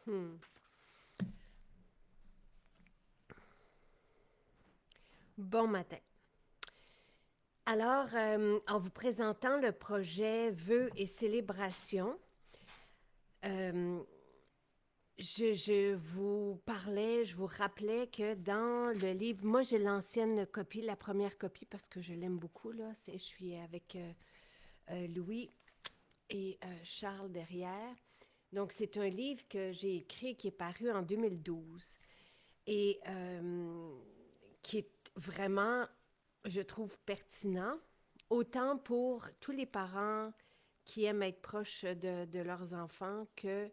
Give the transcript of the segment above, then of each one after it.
Hmm. Bon matin. Alors, en vous présentant le projet Vœux et célébrations, euh, je vous parlais, je vous rappelais que dans le livre, moi j'ai l'ancienne copie, la première copie parce que je l'aime beaucoup, là, je suis avec Louis et Charles derrière. Donc c'est un livre que j'ai écrit qui est paru en 2012 et qui est vraiment, je trouve, pertinent, autant pour tous les parents qui aiment être proches de leurs enfants que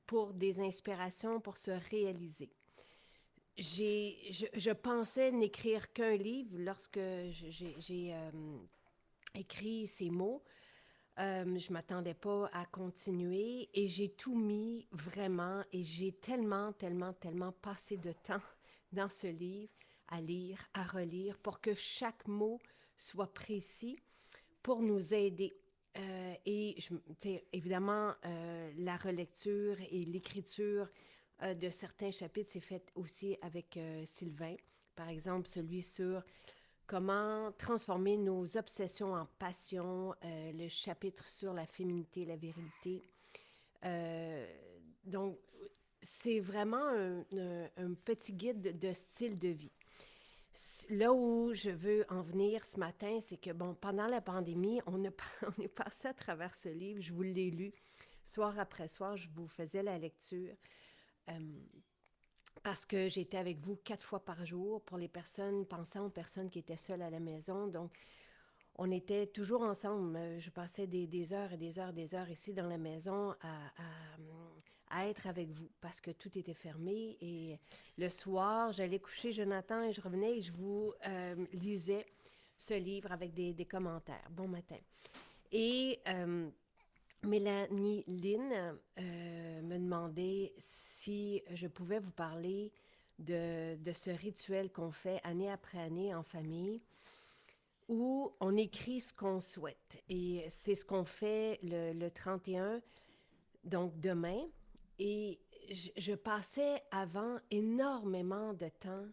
pour des inspirations pour se réaliser. Je pensais n'écrire qu'un livre lorsque j'ai écrit ces mots. Je m'attendais pas à continuer et j'ai tout mis vraiment et j'ai tellement, tellement, tellement passé de temps dans ce livre à lire, à relire pour que chaque mot soit précis pour nous aider. Évidemment, la relecture et l'écriture de certains chapitres, c'est fait aussi avec Sylvain. Par exemple, celui sur comment transformer nos obsessions en passion, le chapitre sur la féminité et la virilité. Euh, donc, c'est vraiment un petit guide de style de vie. Là où je veux en venir ce matin, c'est que, bon, pendant la pandémie, on est passé à travers ce livre, je vous l'ai lu soir après soir, je vous faisais la lecture. Euh, Parce que j'étais avec vous 4 fois par jour pour les personnes, pensant aux personnes qui étaient seules à la maison. Donc, on était toujours ensemble. Je passais des heures et des heures et des heures ici dans la maison à être avec vous parce que tout était fermé. Et le soir, j'allais coucher Jonathan et je revenais et je vous lisais ce livre avec des commentaires. Bon matin. Et Mélanie Lynn me demandait si je pouvais vous parler de ce rituel qu'on fait année après année en famille où on écrit ce qu'on souhaite. Et c'est ce qu'on fait le 31, donc demain. Et je passais avant énormément de temps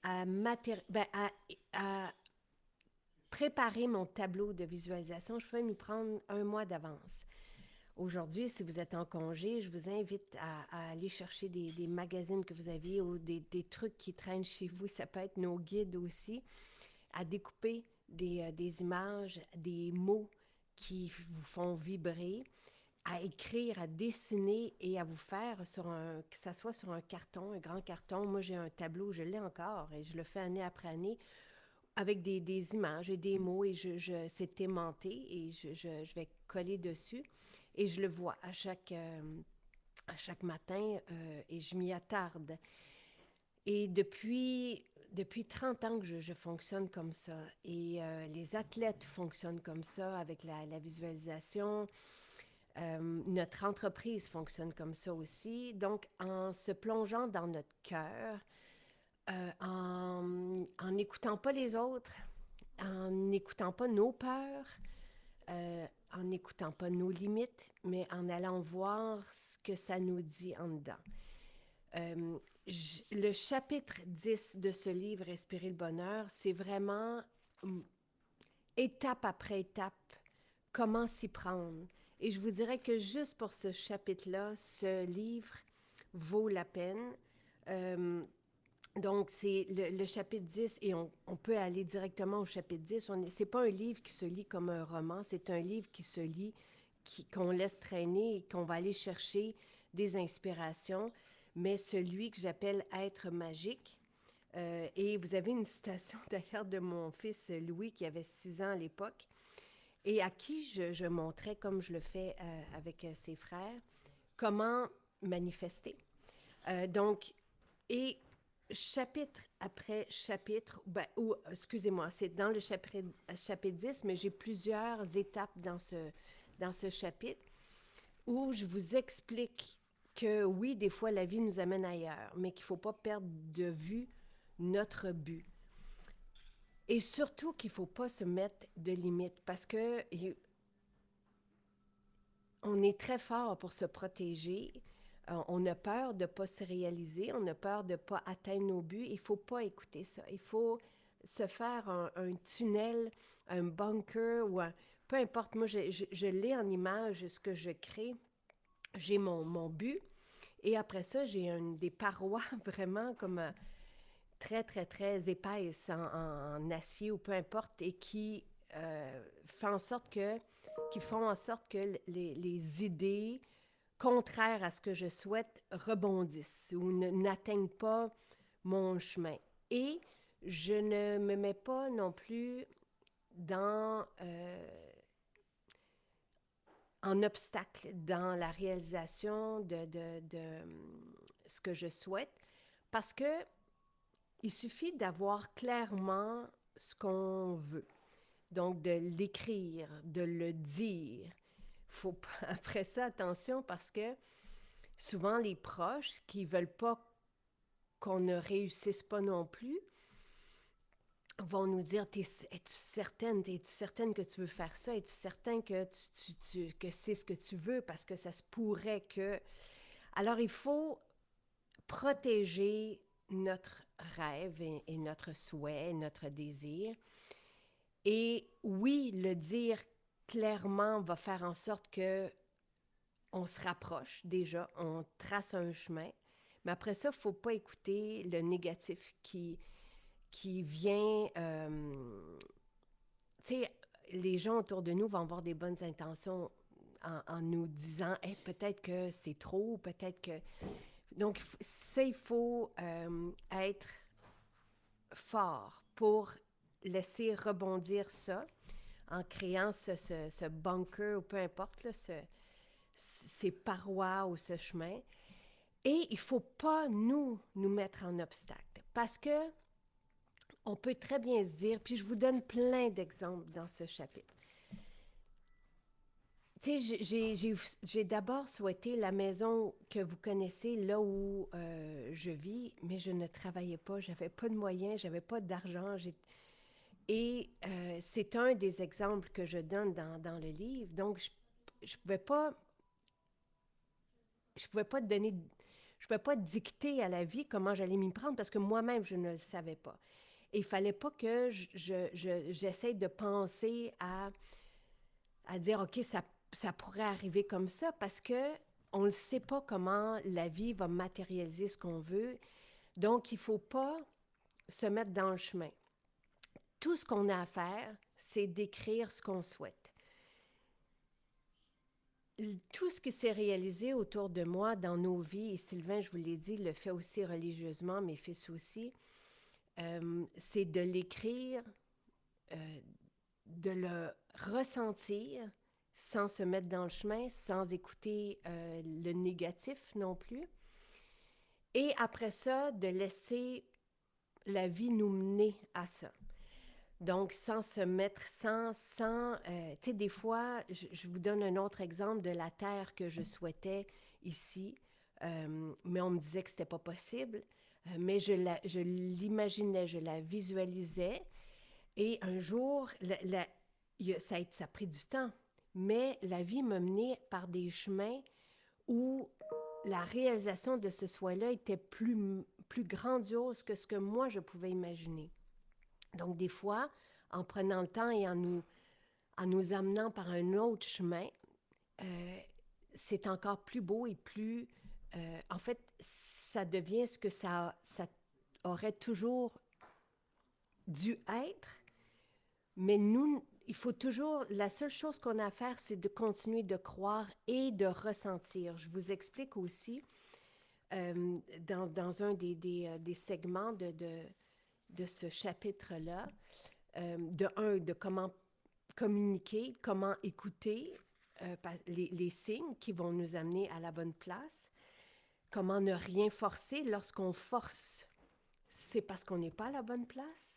à préparer mon tableau de visualisation. Je pouvais m'y prendre un mois d'avance. Aujourd'hui, si vous êtes en congé, je vous invite à aller chercher des magazines que vous aviez ou des trucs qui traînent chez vous. Ça peut être nos guides aussi, à découper des images, des mots qui vous font vibrer, à écrire, à dessiner et à vous faire que ça soit sur un carton, un grand carton. Moi, j'ai un tableau, je l'ai encore et je le fais année après année avec des images et des mots et c'est aimanté et je vais coller dessus et je le vois à chaque matin et je m'y attarde. Et depuis 30 ans que je fonctionne comme ça. Et les athlètes fonctionnent comme ça avec la visualisation. Notre entreprise fonctionne comme ça aussi. Donc, en se plongeant dans notre cœur, en n'écoutant pas les autres, en n'écoutant pas nos peurs, en n'écoutant pas nos limites, mais en allant voir ce que ça nous dit en dedans. Le chapitre 10 de ce livre, Respirer le bonheur, c'est vraiment étape après étape comment s'y prendre. Et je vous dirais que juste pour ce chapitre-là, ce livre vaut la peine. Euh, donc, c'est le chapitre 10 et on peut aller directement au chapitre 10. Ce n'est pas un livre qui se lit comme un roman, c'est un livre qui se lit, qu'on laisse traîner et qu'on va aller chercher des inspirations, mais celui que j'appelle Être magique. Et vous avez une citation d'ailleurs de mon fils Louis qui avait 6 ans à l'époque et à qui je montrais, comme je le fais avec ses frères, comment manifester. Donc, et chapitre après chapitre, ou excusez-moi, c'est dans le chapitre 10, mais j'ai plusieurs étapes dans ce chapitre où je vous explique que oui, des fois, la vie nous amène ailleurs, mais qu'il ne faut pas perdre de vue notre but. Et surtout qu'il ne faut pas se mettre de limites parce que on est très fort pour se protéger. On a peur de ne pas se réaliser, on a peur de ne pas atteindre nos buts. Il ne faut pas écouter ça. Il faut se faire un tunnel, un bunker ou peu importe. Moi, je l'ai en image, ce que je crée. J'ai mon but. Et après ça, j'ai des parois vraiment comme très, très, très épaisses en acier ou peu importe et qui font en sorte que les idées contraires à ce que je souhaite rebondissent ou n'atteignent pas mon chemin. Et je ne me mets pas non plus dans en obstacle dans la réalisation de ce que je souhaite parce que il suffit d'avoir clairement ce qu'on veut. Donc, de l'écrire, de le dire. Faut pas, après ça, attention, parce que souvent, les proches qui ne veulent pas qu'on ne réussisse pas non plus vont nous dire, es-tu certaine que tu veux faire ça? Es-tu certain que, que c'est ce que tu veux? Parce que ça se pourrait que... Alors, il faut protéger notre rêve et notre souhait, notre désir. Et oui, le dire clairement va faire en sorte que on se rapproche déjà, on trace un chemin. Mais après ça, il ne faut pas écouter le négatif qui vient... tu sais, les gens autour de nous vont avoir des bonnes intentions en nous disant hey, peut-être que c'est trop, peut-être que... Donc, ça, il faut être fort pour laisser rebondir ça en créant ce bunker ou peu importe, là, ces parois ou ce chemin. Et il ne faut pas nous mettre en obstacle parce que on peut très bien se dire, puis je vous donne plein d'exemples dans ce chapitre. Tu sais, j'ai d'abord souhaité la maison que vous connaissez, là où je vis, mais je ne travaillais pas, j'avais pas de moyens, j'avais pas d'argent. Et c'est un des exemples que je donne dans le livre. Donc, je pouvais pas donner, je pouvais pas dicter à la vie comment j'allais m'y prendre parce que moi-même, je ne le savais pas. Et il fallait pas que j'essaie de penser à dire, OK, ça pourrait arriver comme ça parce que on ne sait pas comment la vie va matérialiser ce qu'on veut. Donc, il ne faut pas se mettre dans le chemin. Tout ce qu'on a à faire, c'est d'écrire ce qu'on souhaite. Tout ce qui s'est réalisé autour de moi dans nos vies, et Sylvain, je vous l'ai dit, le fait aussi religieusement, mes fils aussi, c'est de l'écrire, de le ressentir sans se mettre dans le chemin, sans écouter le négatif non plus. Et après ça, de laisser la vie nous mener à ça. Donc, sans se mettre, tu sais, des fois, je vous donne un autre exemple de la terre que je souhaitais ici, mais on me disait que c'était pas possible, mais je l'imaginais, je la visualisais, et un jour, ça a pris du temps, mais la vie m'a menée par des chemins où la réalisation de ce souhait-là était plus grandiose que ce que moi, je pouvais imaginer. Donc, des fois, en prenant le temps et en nous amenant par un autre chemin, c'est encore plus beau et plus... en fait, ça devient ce que ça aurait toujours dû être, mais nous, il faut toujours... La seule chose qu'on a à faire, c'est de continuer de croire et de ressentir. Je vous explique aussi, dans un des segments de ce chapitre-là, de comment communiquer, comment écouter les signes qui vont nous amener à la bonne place, comment ne rien forcer. Lorsqu'on force, c'est parce qu'on n'est pas à la bonne place.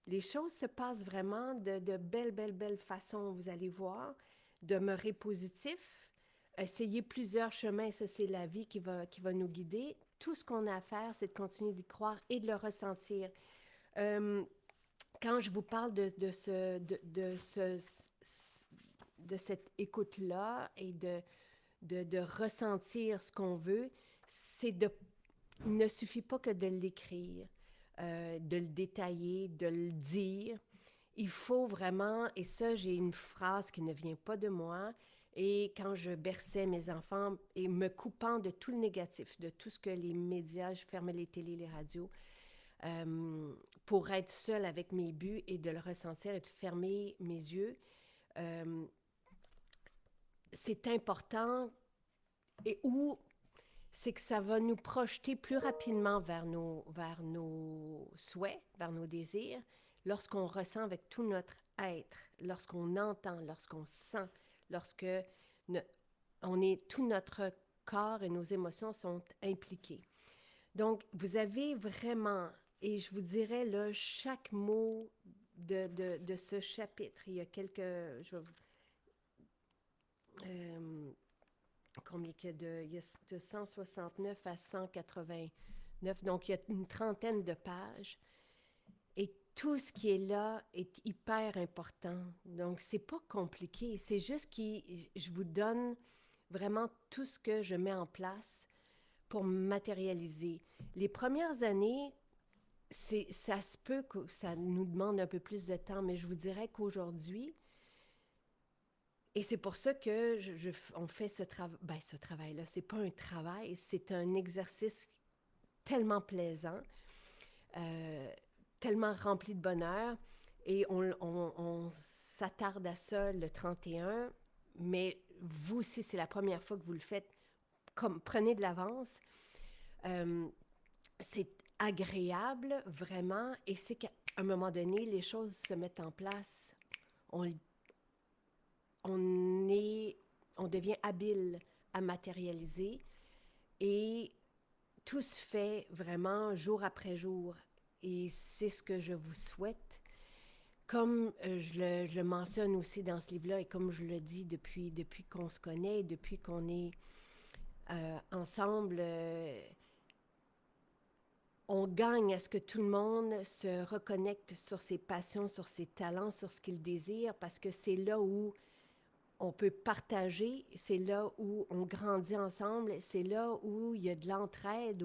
Les choses se passent vraiment de belle façon, vous allez voir. Demeurer positif, essayer plusieurs chemins, ça c'est la vie qui va nous guider. Tout ce qu'on a à faire, c'est de continuer d'y croire et de le ressentir. Quand je vous parle de cette écoute-là et de ressentir ce qu'on veut, il ne suffit pas que de l'écrire, de le détailler, de le dire. Il faut vraiment, et ça, j'ai une phrase qui ne vient pas de moi, et quand je berçais mes enfants, et me coupant de tout le négatif, de tout ce que les médias, je fermais les télés, les radios, euh, pour être seule avec mes buts et de le ressentir et de fermer mes yeux. Euh, c'est important, et où c'est que ça va nous projeter plus rapidement vers nos souhaits, vers nos désirs, lorsqu'on ressent avec tout notre être, lorsqu'on entend, lorsqu'on sent, lorsque tout notre corps et nos émotions sont impliqués. Donc, vous avez vraiment, et je vous dirais, là, chaque mot de ce chapitre, il y a quelques... combien il y a de 169 à 189, donc il y a une trentaine de pages. Et tout ce qui est là est hyper important. Donc, c'est pas compliqué. C'est juste que je vous donne vraiment tout ce que je mets en place pour matérialiser. Les premières années, ça se peut que ça nous demande un peu plus de temps, mais je vous dirais qu'aujourd'hui, et c'est pour ça que on fait ce travail-là. C'est pas un travail, c'est un exercice tellement plaisant, euh, tellement rempli de bonheur. Et on s'attarde à ça le 31, mais vous aussi, c'est la première fois que vous le faites. Comme, prenez de l'avance. Euh, c'est agréable, vraiment, et c'est qu'à un moment donné, les choses se mettent en place. On, on, est, on devient habile à matérialiser et tout se fait vraiment jour après jour. Et c'est ce que je vous souhaite. Comme je le mentionne aussi dans ce livre-là et comme je le dis depuis qu'on se connaît, depuis qu'on est ensemble, on gagne à ce que tout le monde se reconnecte sur ses passions, sur ses talents, sur ce qu'il désire, parce que c'est là où on peut partager, c'est là où on grandit ensemble, c'est là où il y a de l'entraide,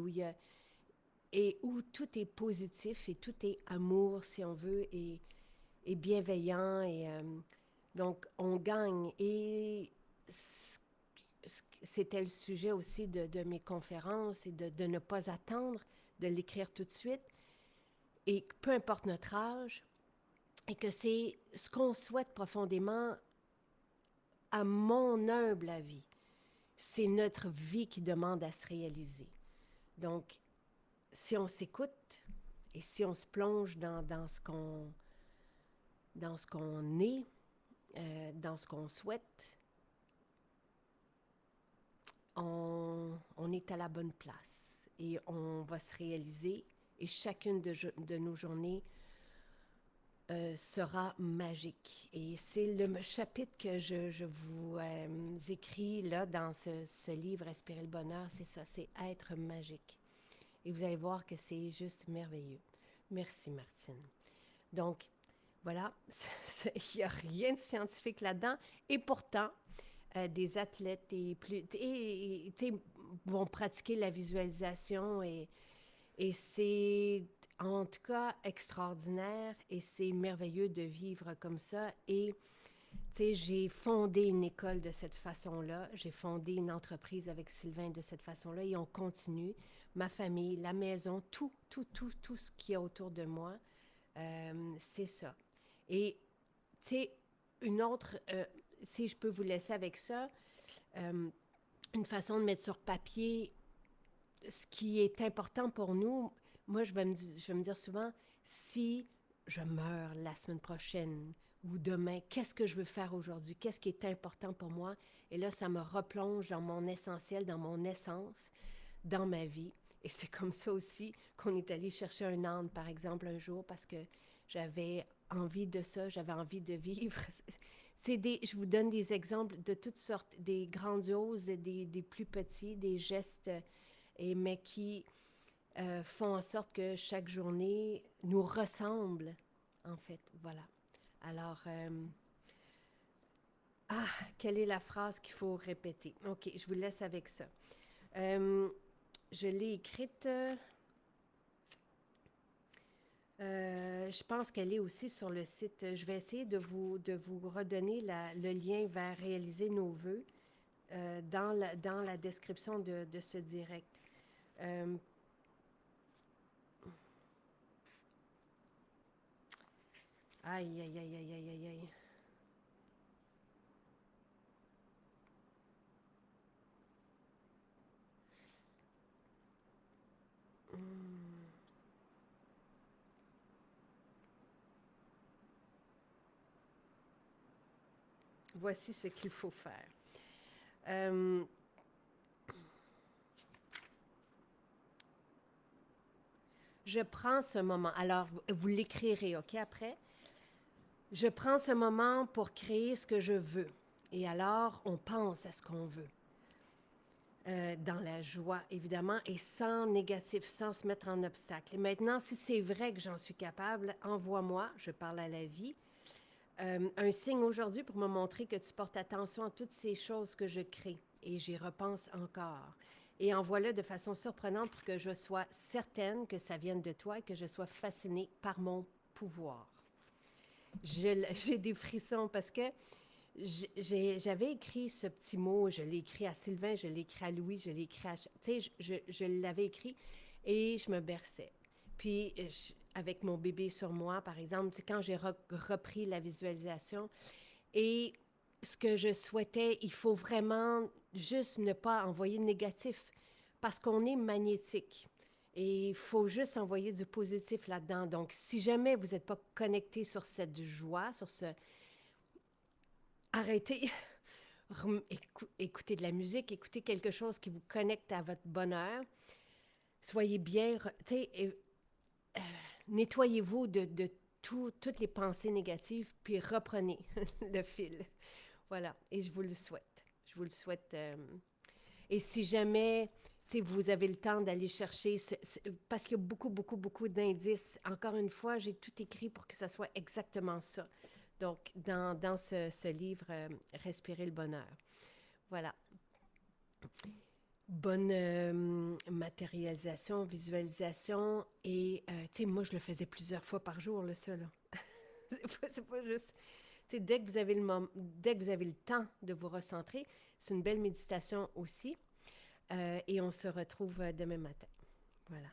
et où tout est positif et tout est amour, si on veut, et bienveillant. Donc, on gagne. Et c'était le sujet aussi de mes conférences et de ne pas attendre de l'écrire tout de suite. Et peu importe notre âge, et que c'est ce qu'on souhaite profondément, à mon humble avis, c'est notre vie qui demande à se réaliser. Donc, si on s'écoute et si on se plonge dans ce qu'on est, dans ce qu'on souhaite, on est à la bonne place et on va se réaliser et chacune de nos journées sera magique. Et c'est le chapitre que je vous écris là dans ce livre Respirer le bonheur, c'est ça, c'est être magique. Et vous allez voir que c'est juste merveilleux. Merci Martine. Donc, voilà, il n'y a rien de scientifique là-dedans. Et pourtant, des athlètes vont pratiquer la visualisation et c'est en tout cas extraordinaire et c'est merveilleux de vivre comme ça. Et j'ai fondé une école de cette façon-là, j'ai fondé une entreprise avec Sylvain de cette façon-là et on continue. Ma famille, la maison, tout ce qui est autour de moi, c'est ça. Et tu sais, une autre, si je peux vous laisser avec ça, euh, une façon de mettre sur papier ce qui est important pour nous. Moi, je vais me dire souvent, si je meurs la semaine prochaine ou demain, qu'est-ce que je veux faire aujourd'hui? Qu'est-ce qui est important pour moi? Et là, ça me replonge dans mon essentiel, dans mon essence, dans ma vie. Et c'est comme ça aussi qu'on est allé chercher un âne, par exemple, un jour, parce que j'avais envie de ça, j'avais envie de vivre. Je vous donne des exemples de toutes sortes, des grandioses, des plus petits, des gestes, mais qui font en sorte que chaque journée nous ressemble, en fait. Voilà. Alors, quelle est la phrase qu'il faut répéter? OK, je vous laisse avec ça. Euh, je l'ai écrite. Je pense qu'elle est aussi sur le site. Je vais essayer de vous redonner le lien vers réaliser nos vœux dans la description de ce direct. Euh, aïe, aïe, aïe, aïe, aïe, aïe, aïe. Hmm. Voici ce qu'il faut faire. Euh, je prends ce moment. Alors, vous l'écrirez, OK, après? Je prends ce moment pour créer ce que je veux. Et alors, on pense à ce qu'on veut. Dans la joie, évidemment, et sans négatif, sans se mettre en obstacle. Et maintenant, si c'est vrai que j'en suis capable, envoie-moi, je parle à la vie, un signe aujourd'hui pour me montrer que tu portes attention à toutes ces choses que je crée. Et j'y repense encore. Et envoie-le de façon surprenante pour que je sois certaine que ça vienne de toi et que je sois fascinée par mon pouvoir. J'ai des frissons parce que j'avais écrit ce petit mot, je l'ai écrit à Sylvain, je l'ai écrit à Louis, je l'ai écrit à... Tu sais, je l'avais écrit et je me berçais. Puis, avec mon bébé sur moi, par exemple, tu sais, quand j'ai repris la visualisation et ce que je souhaitais, il faut vraiment juste ne pas envoyer de négatif parce qu'on est magnétique. Et il faut juste envoyer du positif là-dedans. Donc, si jamais vous n'êtes pas connecté sur cette joie, sur ce... Arrêtez, écoutez de la musique, écoutez quelque chose qui vous connecte à votre bonheur. Soyez bien, tu sais, nettoyez-vous de toutes les pensées négatives, puis reprenez le fil. Voilà, et je vous le souhaite. Je vous le souhaite. Et si jamais, tu sais, vous avez le temps d'aller chercher, parce qu'il y a beaucoup, beaucoup, beaucoup d'indices. Encore une fois, j'ai tout écrit pour que ça soit exactement ça. Donc, dans ce livre, Respirer le bonheur. Voilà. Bonne matérialisation, visualisation. Et, tu sais, moi, je le faisais plusieurs fois par jour, là, ça, là. C'est pas juste... Tu sais, dès que vous avez le temps de vous recentrer, c'est une belle méditation aussi. Et on se retrouve demain matin. Voilà.